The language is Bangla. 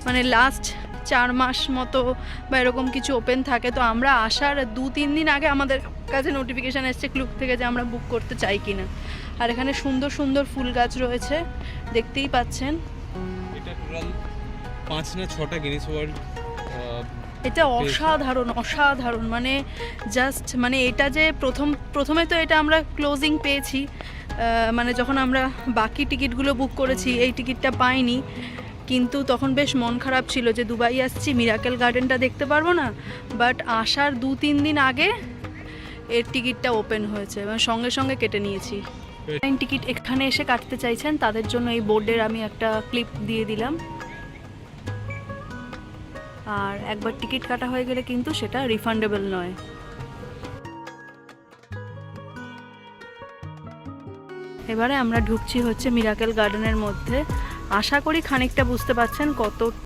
মানে লাস্ট 4 মাস মতো বা এরকম কিছু ওপেন থাকে। তো আমরা আসার 2-3 দিন আগে আমাদের কাছে নোটিফিকেশান এসছে ক্লুক থেকে যে আমরা বুক করতে চাই কিনা। আর এখানে সুন্দর সুন্দর ফুল গাছ রয়েছে, দেখতেই পাচ্ছেন। এটা টোটাল 5 না 6টা গিনিস ওয়ার্ল্ড। এটা অসাধারণ অসাধারণ, মানে জাস্ট মানে এটা যে প্রথমে তো এটা আমরা ক্লোজিং পেয়েছি, মানে যখন আমরা বাকি টিকিটগুলো বুক করেছি এই টিকিটটা পাইনি, কিন্তু তখন বেশ মন খারাপ ছিল যে দুবাই আসছি, মিরাকেল গার্ডেনটা দেখতে পারবো না। বাট আসার 2-3 দিন আগে এর টিকিটটা ওপেন হয়েছে, মানে সঙ্গে সঙ্গে কেটে নিয়েছি। টিকিট এখানে এসে কাটতে চাইছেন তাদের জন্য এই বোর্ডের আমি একটা ক্লিপ দিয়ে দিলাম। আর একবার টিকিট কাটা হয়ে গেলে কিন্তু সেটা রিফান্ডেবল নয়। এবারে আমরা ঢুকছি হচ্ছে মিরাকেল গার্ডেনের মধ্যে। আশা করি খানিকটা বুঝতে পারছেন কত